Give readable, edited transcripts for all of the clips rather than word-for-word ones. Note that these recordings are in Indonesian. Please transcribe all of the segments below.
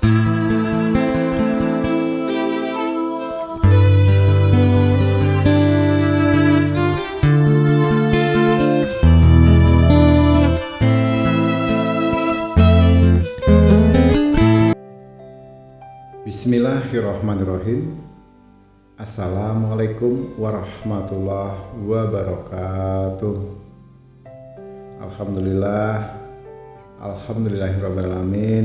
Bismillahirrahmanirrahim. Assalamualaikum warahmatullahi wabarakatuh. Alhamdulillahirrahmanirrahim.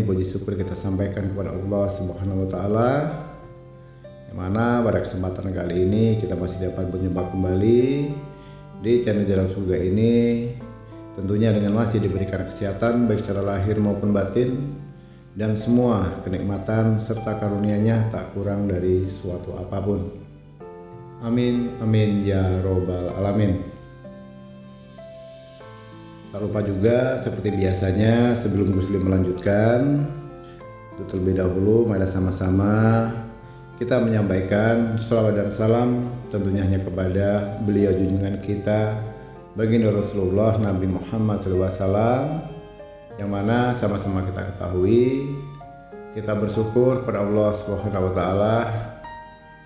Puji syukur kita sampaikan kepada Allah Subhanahu wa Ta'ala, yang mana pada kesempatan kali ini kita masih dapat berjumpa kembali di channel Jalan Surga ini, tentunya dengan masih diberikan kesehatan baik secara lahir maupun batin, dan semua kenikmatan serta karunia-Nya tak kurang dari suatu apapun. Amin, amin ya robbal alamin. Tak lupa juga seperti biasanya, sebelum Gusli melanjutkan, terlebih dahulu mari sama-sama kita menyampaikan salawat dan salam tentunya hanya kepada beliau junjungan kita, baginda Rasulullah Nabi Muhammad SAW, yang mana sama-sama kita ketahui, kita bersyukur kepada Allah Subhanahu wa Ta'ala.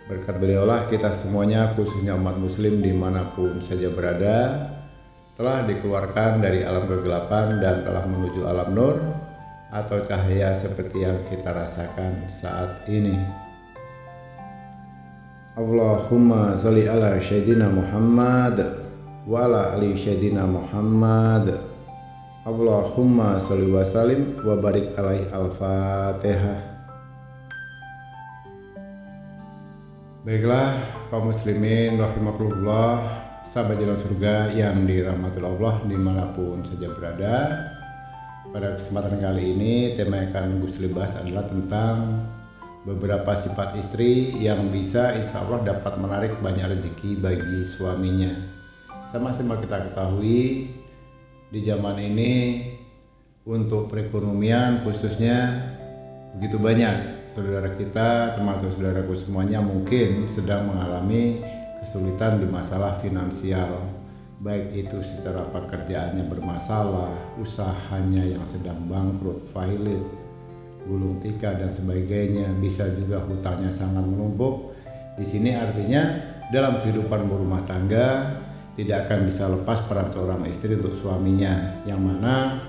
Berkat beliaulah kita semuanya, khususnya umat muslim dimanapun saja berada, telah dikeluarkan dari alam kegelapan dan telah menuju alam nur atau cahaya seperti yang kita rasakan saat ini. Allahumma sholli ala sayyidina Muhammad wa ala ali sayyidina Muhammad. Allahumma sholli wa sallim wa barik alaihi. Al-Fatihah. Baiklah kaum muslimin rahimakumullah, sahabat Jalan Surga yang dirahmati Allah dimanapun saja berada. Pada kesempatan kali ini tema yang akan Gusli bahas adalah tentang beberapa sifat istri yang bisa insya Allah dapat menarik banyak rezeki bagi suaminya. Sama-sama kita ketahui, di zaman ini untuk perekonomian khususnya begitu banyak saudara kita, termasuk saudaraku semuanya, mungkin sedang mengalami kesulitan di masalah finansial, baik itu secara pekerjaannya bermasalah, usahanya yang sedang bangkrut, failit, gulung tikar dan sebagainya, bisa juga hutangnya sangat menumpuk. Di sini artinya dalam kehidupan berumah tangga tidak akan bisa lepas peran seorang istri untuk suaminya, yang mana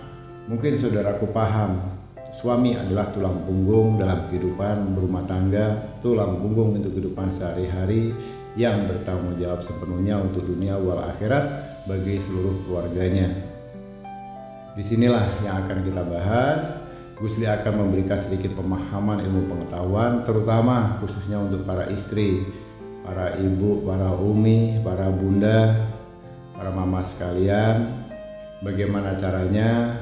mungkin saudaraku paham, suami adalah tulang punggung dalam kehidupan berumah tangga, tulang punggung untuk kehidupan sehari-hari yang bertanggung jawab sepenuhnya untuk dunia wal akhirat bagi seluruh keluarganya. Disinilah yang akan kita bahas. Gusli akan memberikan sedikit pemahaman ilmu pengetahuan, terutama khususnya untuk para istri, para ibu, para umi, para bunda, para mama sekalian, bagaimana caranya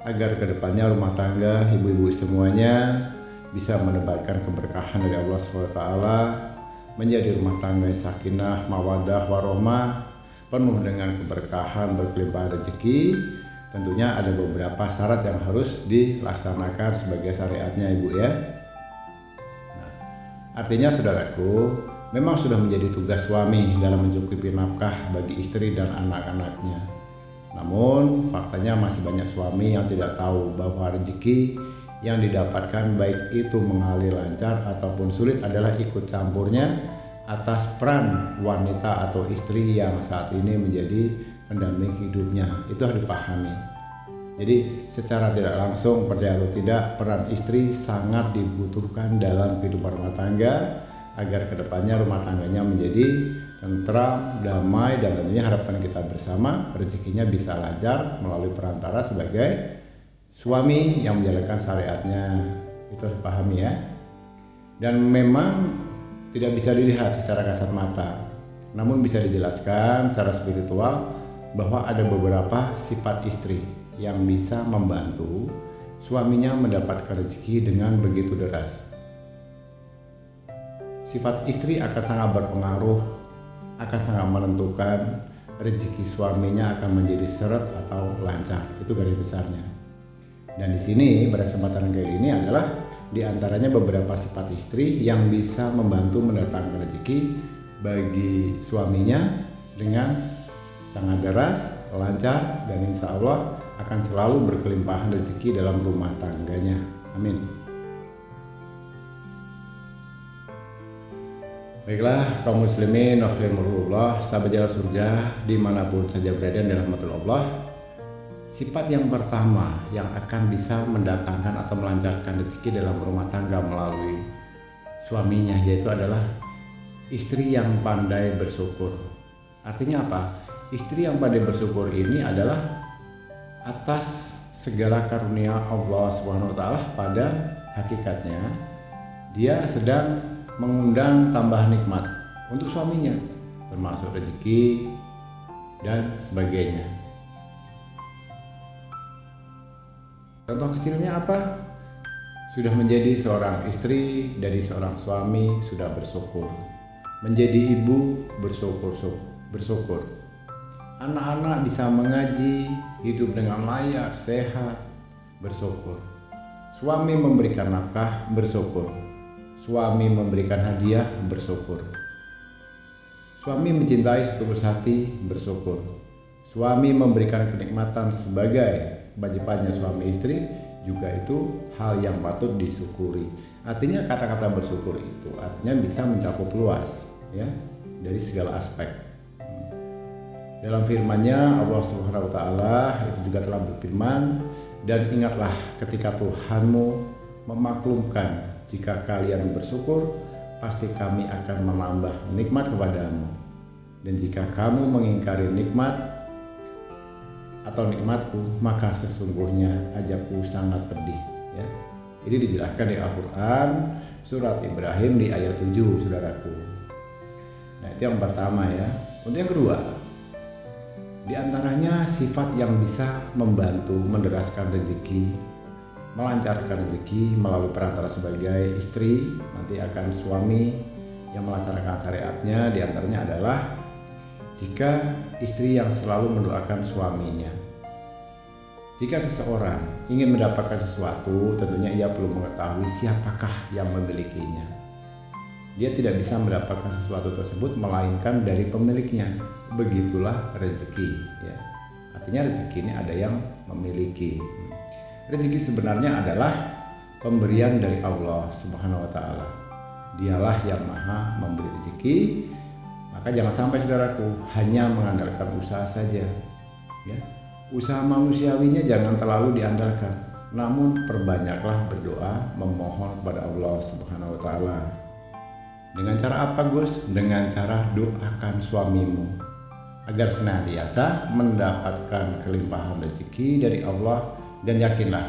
agar kedepannya rumah tangga ibu-ibu semuanya bisa mendapatkan keberkahan dari Allah SWT, menjadi rumah tangga yang sakinah, mawadah, warohmah, penuh dengan keberkahan, berkelimpahan rezeki. Tentunya ada beberapa syarat yang harus dilaksanakan sebagai syariatnya ibu ya. Nah, artinya saudaraku, memang sudah menjadi tugas suami dalam mencukupi nafkah bagi istri dan anak-anaknya. Namun faktanya masih banyak suami yang tidak tahu bahwa rezeki yang didapatkan baik itu mengalir lancar ataupun sulit adalah ikut campurnya atas peran wanita atau istri yang saat ini menjadi pendamping hidupnya. Itu harus dipahami. Jadi secara tidak langsung, percaya atau tidak, peran istri sangat dibutuhkan dalam kehidupan rumah tangga agar kedepannya rumah tangganya menjadi tentram, damai, dan tentunya harapan kita bersama rezekinya bisa lancar melalui perantara sebagai suami yang menjalankan syariatnya. Itu harus dipahami ya. Dan memang tidak bisa dilihat secara kasat mata, namun bisa dijelaskan secara spiritual bahwa ada beberapa sifat istri yang bisa membantu suaminya mendapatkan rezeki dengan begitu deras. Sifat istri akan sangat berpengaruh, akan sangat menentukan rezeki suaminya akan menjadi seret atau lancar. Itu garis besarnya. Dan di sini pada kesempatan kali ini adalah diantaranya beberapa sifat istri yang bisa membantu mendatangkan rezeki bagi suaminya dengan sangat deras, lancar, dan insya Allah akan selalu berkelimpahan rezeki dalam rumah tangganya. Amin. Baiklah kaum muslimin rahimakumullah, sahabat jalan surga dimanapun saja berada dalam rahmatul Allah. Sifat yang pertama yang akan bisa mendatangkan atau melancarkan rezeki dalam rumah tangga melalui suaminya yaitu adalah istri yang pandai bersyukur. Artinya apa? Istri yang pandai bersyukur ini adalah atas segala karunia Allah Subhanahu wa taala. Pada hakikatnya dia sedang mengundang tambah nikmat untuk suaminya, termasuk rezeki dan sebagainya. Contoh kecilnya apa? Sudah menjadi seorang istri dari seorang suami sudah bersyukur. Menjadi ibu bersyukur. Anak-anak bisa mengaji, hidup dengan layak, sehat, bersyukur. Suami memberikan nafkah, bersyukur. Suami memberikan hadiah, bersyukur. Suami mencintai setulus hati, bersyukur. Suami memberikan kenikmatan sebagai kewajibannya suami istri, juga itu hal yang patut disyukuri. Artinya kata-kata bersyukur itu artinya bisa mencakup luas ya, dari segala aspek. Dalam firman-Nya Allah Subhanahu wa taala itu juga telah berfirman, dan ingatlah ketika Tuhanmu memaklumkan, jika kalian bersyukur, pasti kami akan menambah nikmat kepadamu. Dan jika kamu mengingkari nikmat atau nikmatku, maka sesungguhnya ajaku sangat pedih. Ya. Ini dijelaskan di Al-Quran surat Ibrahim di ayat 7, saudaraku. Nah itu yang pertama ya. Untuk yang kedua, di antaranya sifat yang bisa membantu menderaskan rezeki, melancarkan rezeki melalui perantara sebagai istri, nanti akan suami yang melaksanakan syariatnya. Di antaranya adalah jika istri yang selalu mendoakan suaminya. Jika seseorang ingin mendapatkan sesuatu, tentunya ia perlu mengetahui siapakah yang memilikinya. Dia tidak bisa mendapatkan sesuatu tersebut melainkan dari pemiliknya. Begitulah rezeki ya. Artinya rezeki ini ada yang memiliki. Rezeki sebenarnya adalah pemberian dari Allah Subhanahu wa taala. Dialah yang Maha memberi rezeki. Maka jangan sampai saudaraku hanya mengandalkan usaha saja. Ya. Usaha manusiawinya jangan terlalu diandalkan. Namun perbanyaklah berdoa memohon kepada Allah Subhanahu wa taala. Dengan cara apa, Gus? Dengan cara doakan suamimu agar senantiasa mendapatkan kelimpahan rezeki dari Allah. Dan yakinlah,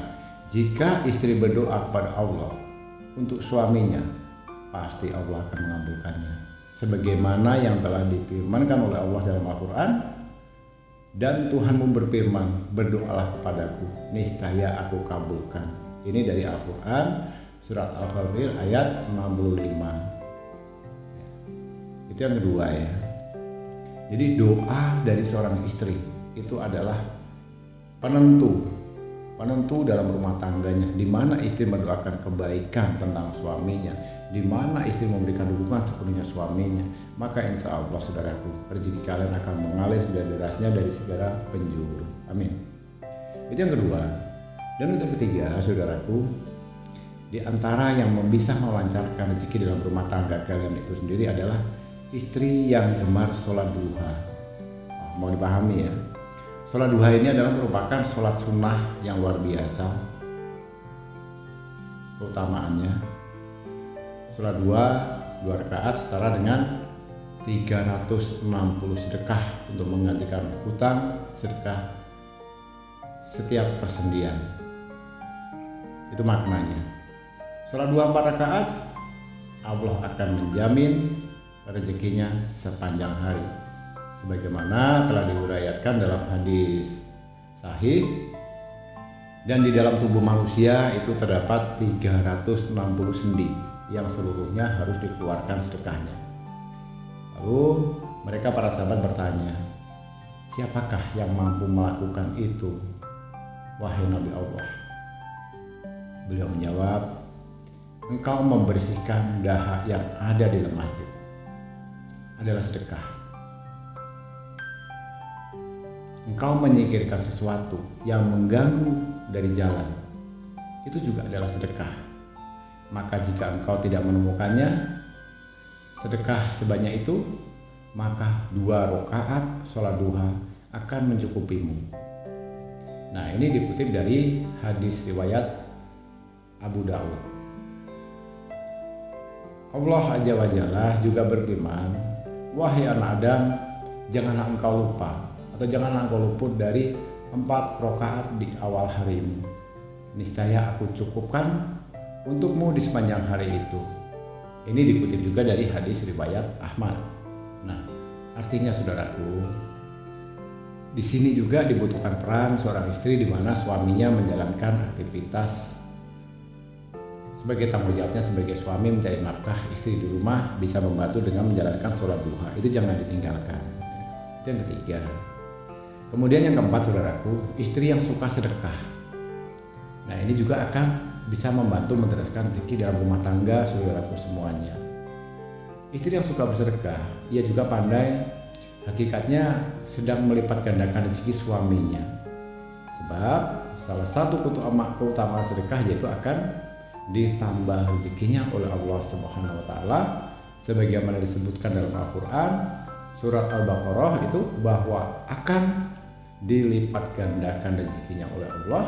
jika istri berdoa kepada Allah untuk suaminya, pasti Allah akan mengabulkannya. Sebagaimana yang telah difirmankan oleh Allah dalam Al-Quran, dan Tuhanmu berfirman, berdoalah kepadaku, niscaya aku kabulkan. Ini dari Al-Quran, surat Al-Ghafir ayat 65. Itu yang kedua ya. Jadi doa dari seorang istri itu adalah penentu dalam rumah tangganya, di mana istri mendoakan kebaikan tentang suaminya, di mana istri memberikan dukungan sepenuhnya suaminya, maka insya Allah saudaraku, rezeki kalian akan mengalir derasnya dari segala penjuru. Amin. Itu yang kedua. Dan untuk ketiga, saudaraku, di antara yang bisa melancarkan rezeki dalam rumah tangga kalian itu sendiri adalah istri yang gemar sholat duha. Mau dipahami ya. Sholat duha ini adalah merupakan sholat sunnah yang luar biasa keutamaannya. Sholat duha 2 rakaat setara dengan 360 sedekah untuk menggantikan hutang sedekah setiap persendian. Itu maknanya. Sholat duha 4 rakaat, Allah akan menjamin rezekinya sepanjang hari. Sebagaimana telah diuraikan dalam hadis sahih, dan di dalam tubuh manusia itu terdapat 360 sendi yang seluruhnya harus dikeluarkan sedekahnya. Lalu mereka para sahabat bertanya, siapakah yang mampu melakukan itu, wahai Nabi Allah? Beliau menjawab, engkau membersihkan dahak yang ada di dalam masjid adalah sedekah. Engkau menyingkirkan sesuatu yang mengganggu dari jalan, itu juga adalah sedekah. Maka jika engkau tidak menemukannya, sedekah sebanyak itu, maka 2 rakaat sholat duha akan mencukupimu. Nah, ini dikutip dari hadis riwayat Abu Daud. Allah Azza wa Jalla juga berfirman, wahai anak Adam, janganlah engkau lupa atau janganlah engkau luput dari 4 rakaat di awal harimu. Niscaya aku cukupkan untukmu di sepanjang hari itu. Ini dikutip juga dari hadis riwayat Ahmad. Nah, artinya saudaraku, di sini juga dibutuhkan peran seorang istri di mana suaminya menjalankan aktivitas sebagai tanggung jawabnya sebagai suami mencari nafkah, istri di rumah bisa membantu dengan menjalankan sholat duha. Itu jangan ditinggalkan. Itu yang ketiga. Kemudian yang keempat saudaraku, istri yang suka sedekah. Nah, ini juga akan bisa membantu mendatangkan rezeki dalam rumah tangga saudaraku semuanya. Istri yang suka bersedekah, ia juga pandai hakikatnya sedang melipat gandakan rezeki suaminya. Sebab salah satu keutamaan sedekah yaitu akan ditambah rezekinya oleh Allah Subhanahu wa taala sebagaimana disebutkan dalam Al-Qur'an surat Al-Baqarah itu bahwa akan dilipat gandakan rezekinya oleh Allah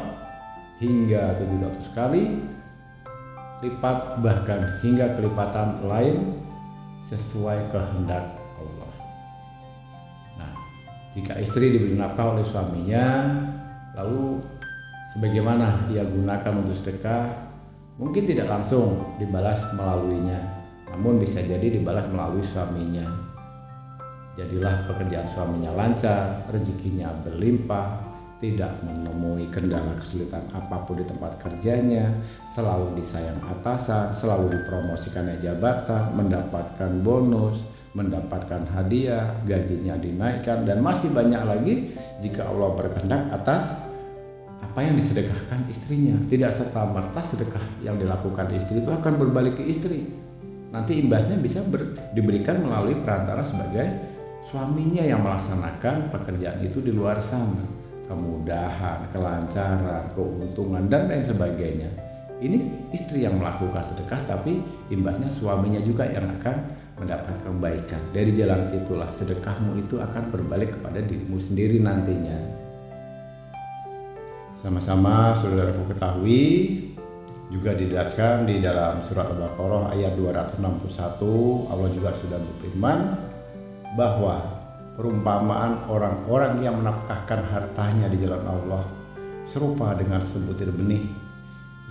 hingga 700 kali lipat, bahkan hingga kelipatan lain sesuai kehendak Allah. Nah, jika istri diberi nafkah oleh suaminya, lalu sebagaimana ia gunakan untuk sedekah, mungkin tidak langsung dibalas melaluinya, namun bisa jadi dibalas melalui suaminya. Jadilah pekerjaan suaminya lancar, rezekinya berlimpah, tidak menemui kendala kesulitan apapun di tempat kerjanya, selalu disayang atasan, selalu dipromosikannya jabatan, mendapatkan bonus, mendapatkan hadiah, gajinya dinaikkan, dan masih banyak lagi jika Allah berkehendak atas apa yang disedekahkan istrinya. Tidak serta-merta sedekah yang dilakukan istri itu akan berbalik ke istri. Nanti imbasnya bisa diberikan melalui perantara sebagai suaminya yang melaksanakan pekerjaan itu di luar sana. Kemudahan, kelancaran, keuntungan, dan lain sebagainya. Ini istri yang melakukan sedekah, tapi imbasnya suaminya juga yang akan mendapat kebaikan. Dari jalan itulah sedekahmu itu akan berbalik kepada dirimu sendiri nantinya. Sama-sama saudaraku ketahui, juga dijelaskan di dalam surat Al-Baqarah ayat 261, Allah juga sudah berfirman bahwa perumpamaan orang-orang yang menafkahkan hartanya di jalan Allah serupa dengan sebutir benih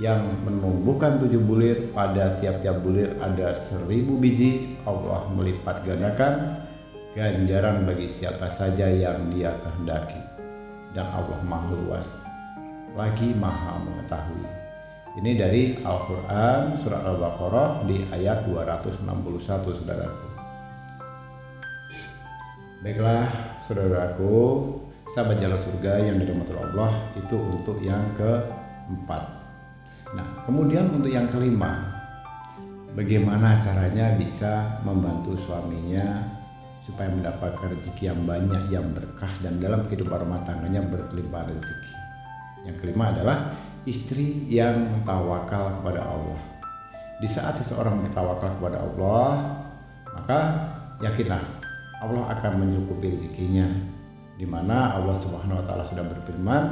yang menumbuhkan 7 bulir, pada tiap-tiap bulir ada 1000 biji. Allah melipat gandakan ganjaran bagi siapa saja yang Dia kehendaki, dan Allah Maha Luas lagi Maha Mengetahui. Ini dari Al-Quran surat Al-Baqarah di ayat 261 saudaraku. Baiklah saudaraku, sahabat jalan surga yang dirahmati Allah, itu untuk yang keempat. Nah, kemudian untuk yang kelima, bagaimana caranya bisa membantu suaminya supaya mendapatkan rezeki yang banyak, yang berkah, dan dalam kehidupan rumah tangganya berkelimpahan rezeki. Yang kelima adalah istri yang tawakal kepada Allah. Di saat seseorang bertawakal kepada Allah, maka yakinlah Allah akan mencukupi rezekinya, di mana Allah Subhanahu wa taala sudah berfirman,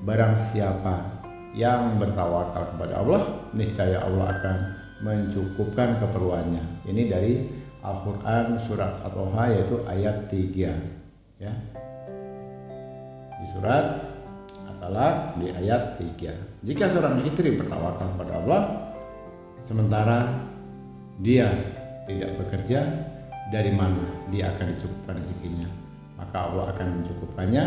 barang siapa yang bertawakal kepada Allah, niscaya Allah akan mencukupkan keperluannya. Ini dari Al-Qur'an surat At-Thaha yaitu ayat 3 ya. Di surat At-Talaq di ayat 3. Jika seorang istri bertawakal kepada Allah sementara dia tidak bekerja, dari mana dia akan dicukupkan rezekinya? Maka Allah akan mencukupkannya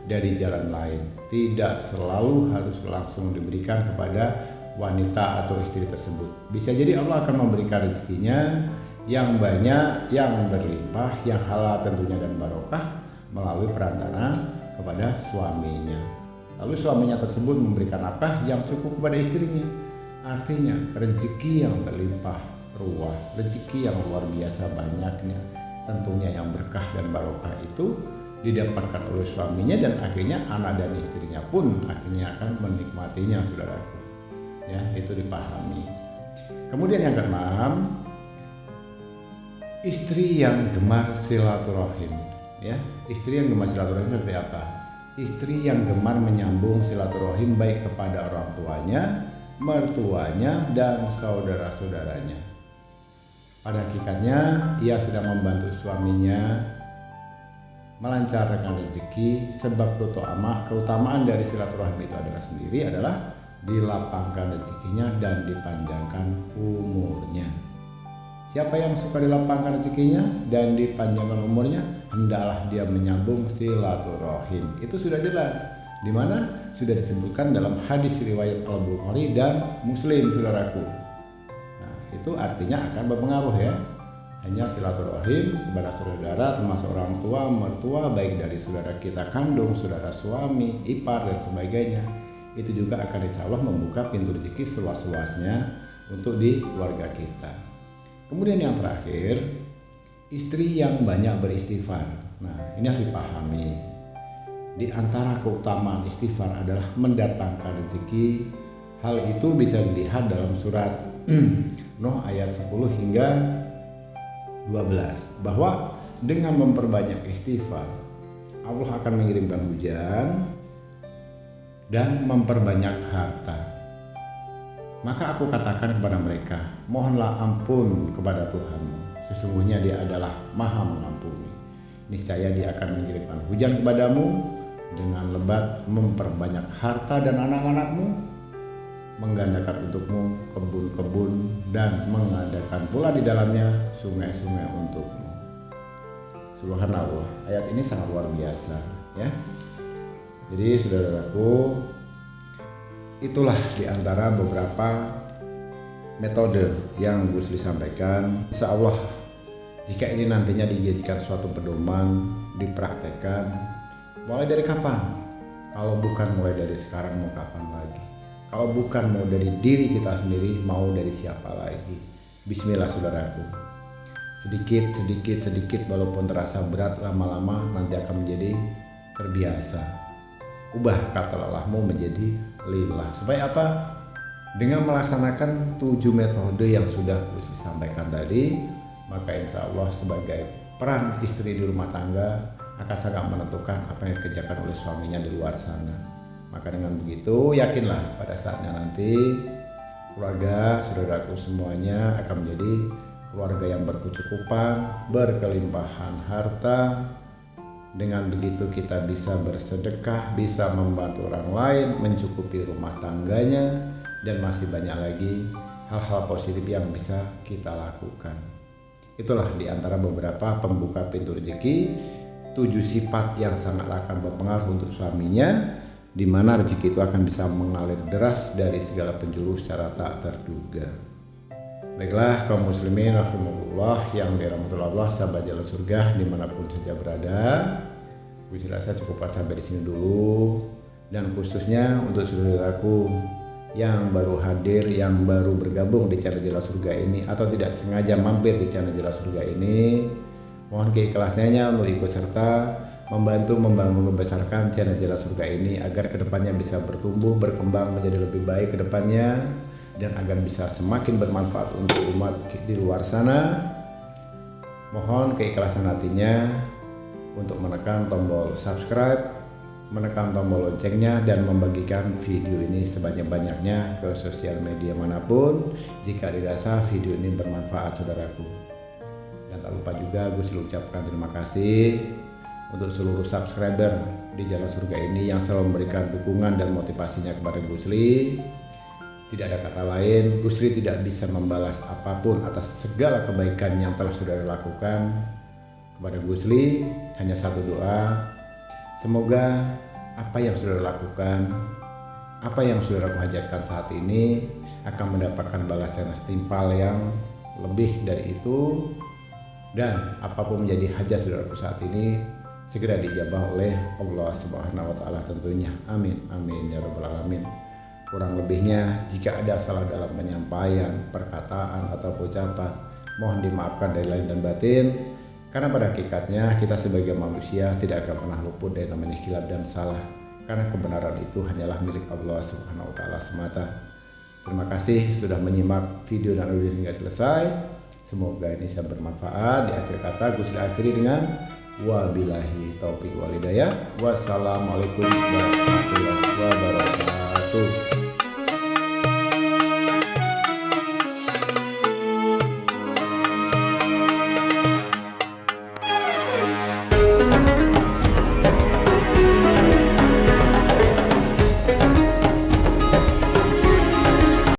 dari jalan lain. Tidak selalu harus langsung diberikan kepada wanita atau istri tersebut. Bisa jadi Allah akan memberikan rezekinya yang banyak, yang berlimpah, yang halal tentunya dan barokah melalui perantara kepada suaminya. Lalu suaminya tersebut memberikan nafkah yang cukup kepada istrinya. Artinya rezeki yang berlimpah ruah, rezeki yang luar biasa banyaknya, tentunya yang berkah dan barokah itu didapatkan oleh suaminya, dan akhirnya anak dan istrinya pun akhirnya akan menikmatinya saudaraku. Ya, itu dipahami. Kemudian yang keenam, istri yang gemar silaturahim. Ya, istri yang gemar silaturahim seperti apa? Istri yang gemar menyambung silaturahim baik kepada orang tuanya, mertuanya, dan saudara-saudaranya. Pada hakikatnya ia sedang membantu suaminya melancarkan rezeki, sebab keutamaan dari silaturahim itu adalah dilapangkan rezekinya dan dipanjangkan umurnya. Siapa yang suka dilapangkan rezekinya dan dipanjangkan umurnya, hendaklah dia menyambung silaturahim. Itu sudah jelas, di mana sudah disebutkan dalam hadis riwayat Al-Bukhari dan Muslim, saudaraku. Nah, itu artinya akan berpengaruh ya. Hanya silaturahim kepada saudara termasuk orang tua, mertua, baik dari saudara kita kandung, saudara suami, ipar dan sebagainya. Itu juga akan insya Allah membuka pintu rezeki seluas-luasnya untuk di keluarga kita. Kemudian yang terakhir, istri yang banyak beristighfar. Nah, ini harus dipahami. Di antara keutamaan istighfar adalah mendatangkan rezeki. Hal itu bisa dilihat dalam surat Nuh ayat 10 hingga 12, bahwa dengan memperbanyak istighfar Allah akan mengirimkan hujan dan memperbanyak harta. Maka aku katakan kepada mereka, mohonlah ampun kepada Tuhanmu, sesungguhnya Dia adalah Maha Mengampuni. Niscaya Dia akan mengirimkan hujan kepadamu dengan lebat, memperbanyak harta dan anak-anakmu, menggandakan untukmu kebun-kebun, dan mengadakan pula di dalamnya sungai-sungai untukmu. Subhanallah, ayat ini sangat luar biasa ya. Jadi saudaraku, itulah diantara beberapa metode yang Gus Li sampaikan. Insya Allah jika ini nantinya dijadikan suatu pedoman, dipraktekkan, mulai dari kapan? Kalau bukan mulai dari sekarang, mau kapan lagi? Kalau bukan mau dari diri kita sendiri, mau dari siapa lagi? Bismillah saudaraku. Sedikit walaupun terasa berat, lama-lama nanti akan menjadi terbiasa. Ubah kata lelahmu menjadi lillah. Supaya apa? Dengan melaksanakan 7 metode yang sudah terus disampaikan tadi, maka insya Allah sebagai peran istri di rumah tangga akan sangat menentukan apa yang dikerjakan oleh suaminya di luar sana. Maka dengan begitu yakinlah pada saatnya nanti keluarga saudaraku semuanya akan menjadi keluarga yang berkecukupan, berkelimpahan harta. Dengan begitu kita bisa bersedekah, bisa membantu orang lain, mencukupi rumah tangganya, dan masih banyak lagi hal-hal positif yang bisa kita lakukan. Itulah diantara beberapa pembuka pintu rezeki, 7 sifat yang sangat akan berpengaruh untuk suaminya, di mana rezeki itu akan bisa mengalir deras dari segala penjuru secara tak terduga. Baiklah kaum muslimin rahimakumullah yang dirahmati Allah, sahabat jalan surga dimanapun saja berada, gue rasa cukup sampai di sini dulu. Dan khususnya untuk saudaraku yang baru hadir, yang baru bergabung di channel Jalan Surga ini atau tidak sengaja mampir di channel Jalan Surga ini, mohon keikhlasannya untuk ikut serta membantu membangun membesarkan channel Jalan Surga ini agar kedepannya bisa bertumbuh, berkembang menjadi lebih baik kedepannya, dan agar bisa semakin bermanfaat untuk umat di luar sana. Mohon keikhlasan hatinya untuk menekan tombol subscribe, menekan tombol loncengnya, dan membagikan video ini sebanyak-banyaknya ke sosial media manapun jika dirasa video ini bermanfaat saudaraku. Dan tak lupa juga Gus ucapkan terima kasih untuk seluruh subscriber di Jalan Surga ini yang selalu memberikan dukungan dan motivasinya kepada Gus Li. Tidak ada kata lain, Gus Li tidak bisa membalas apapun atas segala kebaikan yang telah saudara lakukan kepada Gus Li. Hanya satu doa, semoga apa yang saudara lakukan, apa yang saudara hajatkan saat ini akan mendapatkan balasan setimpal yang lebih dari itu, dan apapun menjadi hajat saudaraku saat ini segera dijabah oleh Allah Subhanahu wa taala tentunya. Amin amin ya rabbal alamin. Kurang lebihnya jika ada salah dalam penyampaian, perkataan atau ucapan, mohon dimaafkan dari lahir dan batin, karena pada hakikatnya kita sebagai manusia tidak akan pernah luput dari namanya khilaf dan salah, karena kebenaran itu hanyalah milik Allah Subhanahu wa taala semata. Terima kasih sudah menyimak video dan audio hingga selesai. Semoga ini bisa bermanfaat. Di akhir kata Gusli akhiri dengan wabillahi taufik walhidayah. Wassalamualaikum warahmatullahi wabarakatuh.